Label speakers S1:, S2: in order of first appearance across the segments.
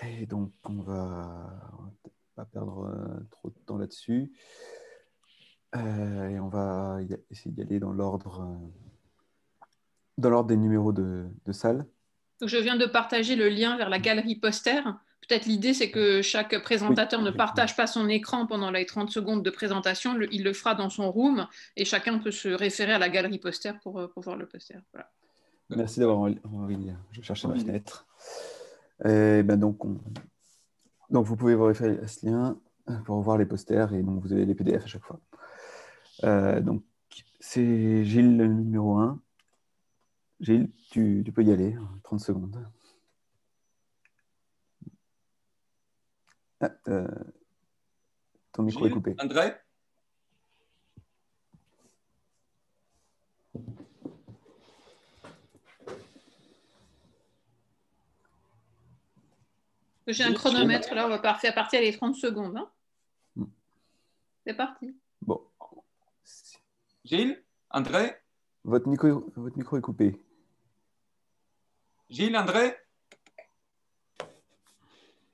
S1: Et donc, on va pas perdre trop de temps là-dessus. Et on va essayer d'y aller dans l'ordre des numéros de salle.
S2: Donc, je viens de partager le lien vers la galerie poster. Peut-être l'idée, c'est que chaque
S1: Oui,
S2: présentateur ne partage pas son écran pendant les 30 secondes de présentation. Il le fera dans son room et chacun peut se référer à la galerie poster pour voir le poster. Voilà.
S1: merci d'avoir envie. Je cherchais ma fenêtre. Et ben donc, vous pouvez vous référer à ce lien pour voir les posters et donc vous avez les PDF à chaque fois. Donc, c'est Gilles, le numéro 1. Gilles, tu peux y aller, 30 secondes. Ah, ton micro est
S3: Gilles,
S1: coupé.
S3: André?
S2: J'ai un chronomètre, là, on va faire partir les 30 secondes. Hein. C'est parti.
S1: Bon.
S3: Gilles, André?
S1: Votre micro est coupé.
S3: Gilles, André?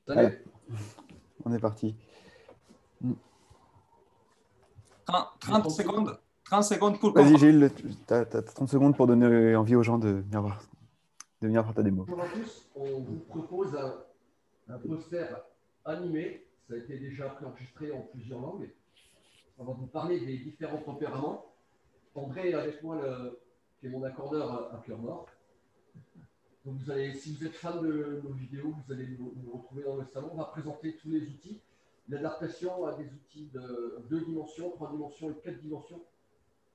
S1: Voilà. On est parti.
S3: 30 secondes. 30 secondes pour
S1: Vas-y,
S3: commencer.
S1: Gilles, tu as 30 secondes pour donner envie aux gens de venir voir ta démo.
S4: Bonjour à tous, on vous propose un poster animé. Ça a été déjà préenregistré en plusieurs langues. On va vous parler des différents tempéraments. André est avec moi, qui est mon accordeur à cœur mort. Donc vous allez, si vous êtes fan de nos vidéos, vous allez nous retrouver dans le salon. On va présenter tous les outils. L'adaptation à des outils de 2 dimensions, 3 dimensions et 4 dimensions.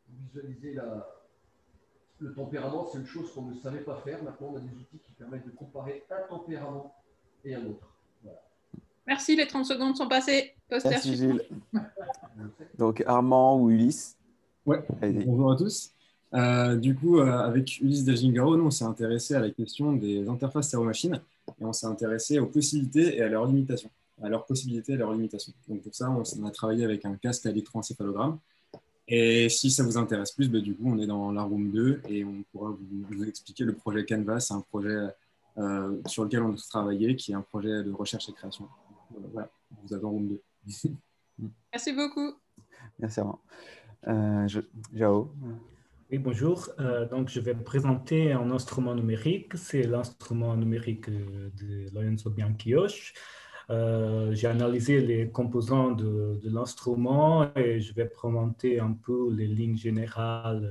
S4: Pour visualiser le tempérament, c'est une chose qu'on ne savait pas faire. Maintenant, on a des outils qui permettent de comparer un tempérament et un autre. Voilà.
S2: Merci, les 30 secondes sont passées. Poster
S1: Merci,
S2: suivant.
S1: Gilles. Donc, Armand ou Ulysse?
S5: Ouais, bonjour à tous. Du coup, avec Ulysse Delgingaro, nous, on s'est intéressé à la question des interfaces cerveau-machine et on s'est intéressé aux possibilités et à leurs limitations. À leurs possibilités et à leurs limitations. Donc, pour ça, on a travaillé avec un casque à électroencéphalogramme. Et si ça vous intéresse plus, du coup, on est dans la Room 2 et on pourra vous expliquer le projet Canvas. C'est un projet sur lequel on a travaillé, qui est un projet de recherche et création. Voilà, vous avez en Room 2.
S2: Merci beaucoup.
S1: Merci, Armand. Jao.
S6: Oui, bonjour. Donc, je vais présenter un instrument numérique. C'est l'instrument numérique de Lorenzo Bianchioche. J'ai analysé les composants de l'instrument et je vais présenter un peu les lignes générales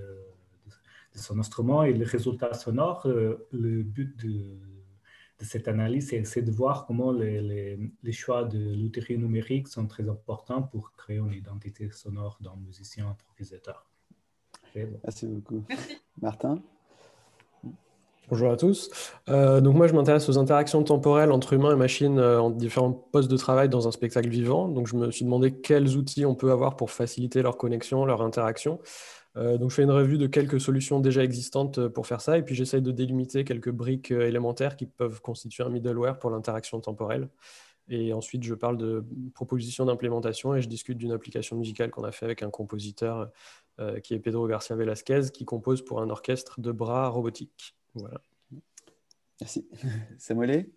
S6: de son instrument et les résultats sonores. Le but de cette analyse, c'est de voir comment les choix de l'outil numérique sont très importants pour créer une identité sonore d'un musicien improvisateur.
S1: Merci beaucoup.
S2: Merci.
S1: Martin?
S7: Bonjour à tous. Donc moi, je m'intéresse aux interactions temporelles entre humains et machines en différents postes de travail dans un spectacle vivant. Donc je me suis demandé quels outils on peut avoir pour faciliter leur connexion, leur interaction. Donc je fais une revue de quelques solutions déjà existantes pour faire ça et puis j'essaye de délimiter quelques briques élémentaires qui peuvent constituer un middleware pour l'interaction temporelle. Et ensuite, je parle de propositions d'implémentation et je discute d'une application musicale qu'on a fait avec un compositeur qui est Pedro Garcia Velasquez, qui compose pour un orchestre de bras robotiques. Voilà.
S1: Merci. Samuel?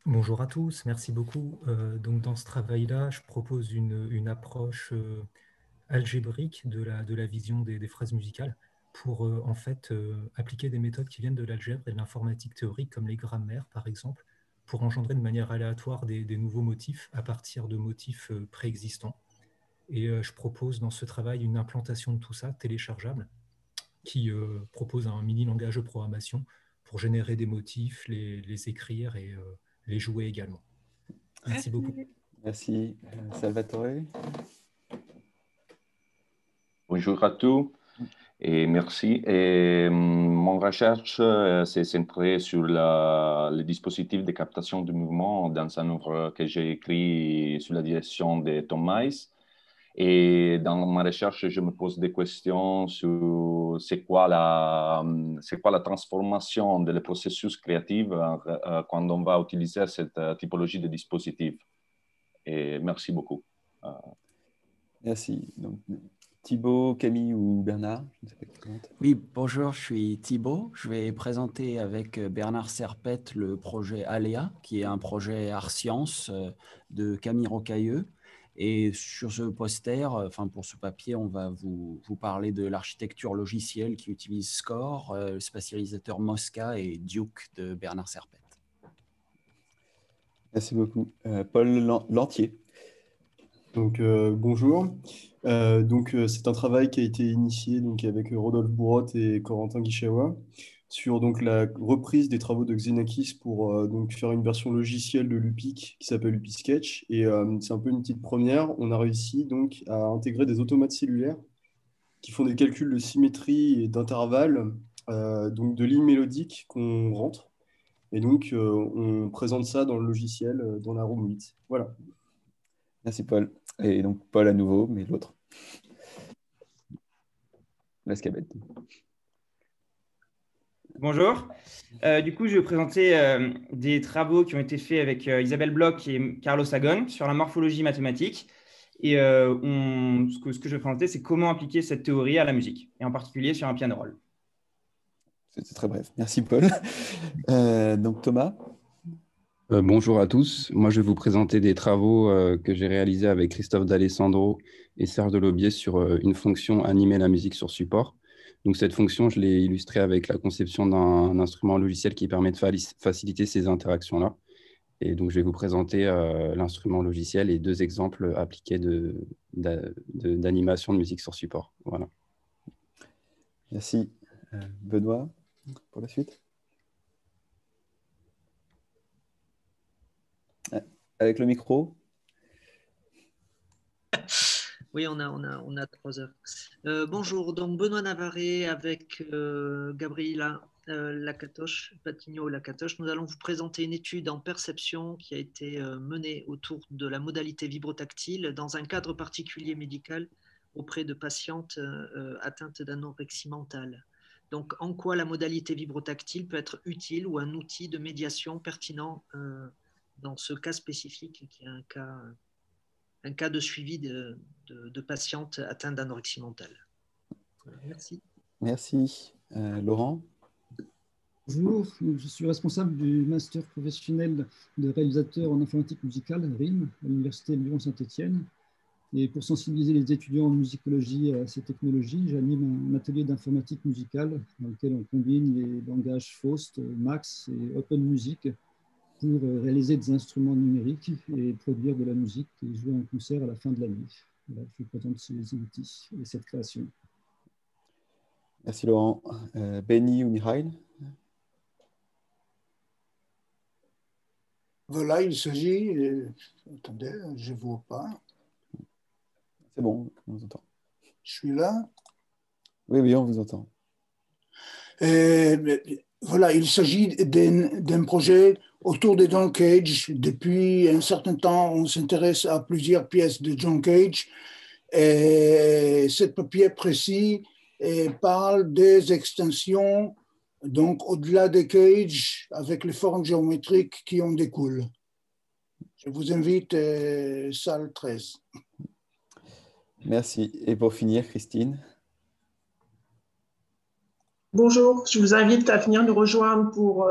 S8: Bonjour à tous, merci beaucoup. Donc dans ce travail-là, je propose une approche algébrique de la vision des phrases musicales pour en fait appliquer des méthodes qui viennent de l'algèbre et de l'informatique théorique, comme les grammaires par exemple, pour engendrer de manière aléatoire des nouveaux motifs à partir de motifs préexistants. Et je propose dans ce travail une implantation de tout ça téléchargeable qui propose un mini langage de programmation pour générer des motifs, les écrire et les jouer également. Merci beaucoup.
S1: Merci. Salvatore?
S9: Bonjour à tous et merci. Mon recherche s'est centrée sur les dispositifs de captation du mouvement dans un livre que j'ai écrit sous la direction de Tom Mice. Et dans ma recherche, je me pose des questions sur c'est quoi la transformation des processus créatifs quand on va utiliser cette typologie de dispositifs. Et merci beaucoup.
S1: Merci. Donc, Thibaut, Camille ou Bernard? Je ne sais pas qui commente.
S10: Oui, bonjour, je suis Thibaut. Je vais présenter avec Bernard Serpette le projet Aléa, qui est un projet art-science de Camille Rocailleux. Et sur ce poster, enfin pour ce papier, on va vous parler de l'architecture logicielle qui utilise Score, le spatialisateur Mosca et Duke de Bernard Serpette.
S1: Merci beaucoup. Paul Lantier.
S11: Donc, bonjour. C'est un travail qui a été initié donc, avec Rodolphe Bourotte et Corentin Guichawa sur donc, la reprise des travaux de Xenakis pour donc, faire une version logicielle de Lupic qui s'appelle LupiSketch. Et c'est un peu une petite première. On a réussi donc, à intégrer des automates cellulaires qui font des calculs de symétrie et d'intervalle, donc de lignes mélodiques qu'on rentre. Et donc, on présente ça dans le logiciel, dans la room 8. Voilà.
S1: Merci Paul. Et donc Paul à nouveau, mais l'autre. L'Escabette.
S12: Bonjour. Du coup, je vais présenter des travaux qui ont été faits avec Isabelle Bloch et Carlos Agon sur la morphologie mathématique. Et ce que je vais présenter, c'est comment appliquer cette théorie à la musique, et en particulier sur un piano roll.
S1: C'était très bref. Merci Paul. Donc Thomas.
S13: Bonjour à tous. Moi, je vais vous présenter des travaux que j'ai réalisés avec Christophe D'Alessandro et Serge Delobier sur une fonction animer la musique sur support. Donc, cette fonction, je l'ai illustrée avec la conception d'un instrument logiciel qui permet de faciliter ces interactions-là. Et donc, je vais vous présenter l'instrument logiciel et 2 exemples appliqués d'animation de musique sur support. Voilà.
S1: Merci. Benoît, pour la suite. Avec le micro.
S14: Oui, on a 3 heures. Bonjour, donc Benoît Navarret avec Gabriela Patigno-Lacatoche. Nous allons vous présenter une étude en perception qui a été menée autour de la modalité vibrotactile dans un cadre particulier médical auprès de patientes atteintes d'anorexie mentale. Donc, en quoi la modalité vibrotactile peut être utile ou un outil de médiation pertinent dans ce cas spécifique qui est un cas de suivi de patientes atteintes d'anorexie mentale. Merci.
S1: Merci. Laurent.
S15: Bonjour, je suis responsable du master professionnel de réalisateur en informatique musicale, RIM, à l'Université Lyon-Saint-Étienne. Et pour sensibiliser les étudiants en musicologie à ces technologies, j'anime un atelier d'informatique musicale dans lequel on combine les langages Faust, Max et Open Music pour réaliser des instruments numériques et produire de la musique et jouer un concert à la fin de l'année. Voilà, je vous présente ces outils et cette création.
S1: Merci Laurent. Benny ou Mihail?
S16: Voilà, il s'agit... attendez, je ne vois pas.
S1: C'est bon, on vous entend.
S16: Je suis là.
S1: Oui, on vous entend.
S16: Voilà, il s'agit d'un projet autour de John Cage. Depuis un certain temps, on s'intéresse à plusieurs pièces de John Cage. Et ce papier précis parle des extensions, donc au-delà des Cage, avec les formes géométriques qui en découlent. Je vous invite, salle 13.
S1: Merci. Et pour finir, Christine.
S17: Bonjour, je vous invite à venir nous rejoindre pour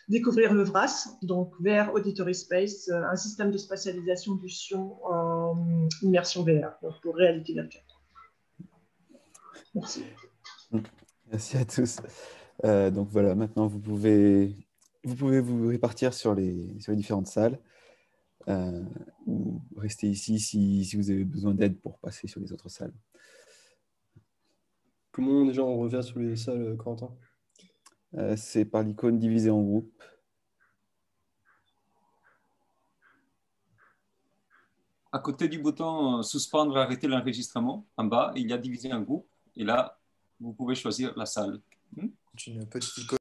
S17: découvrir le VRAS, donc VR Auditory Space, un système de spatialisation du son en immersion VR, donc pour réalité virtuelle. Merci.
S1: Merci à tous. Donc voilà, maintenant vous pouvez vous répartir sur les différentes salles ou rester ici si vous avez besoin d'aide pour passer sur les autres salles.
S11: Comment déjà on revient sur les salles, Corentin?
S1: C'est par l'icône divisée en groupes.
S3: À côté du bouton suspendre et arrêter l'enregistrement, en bas, il y a divisé en groupe. Et là, vous pouvez choisir la salle.
S18: Une petite icône.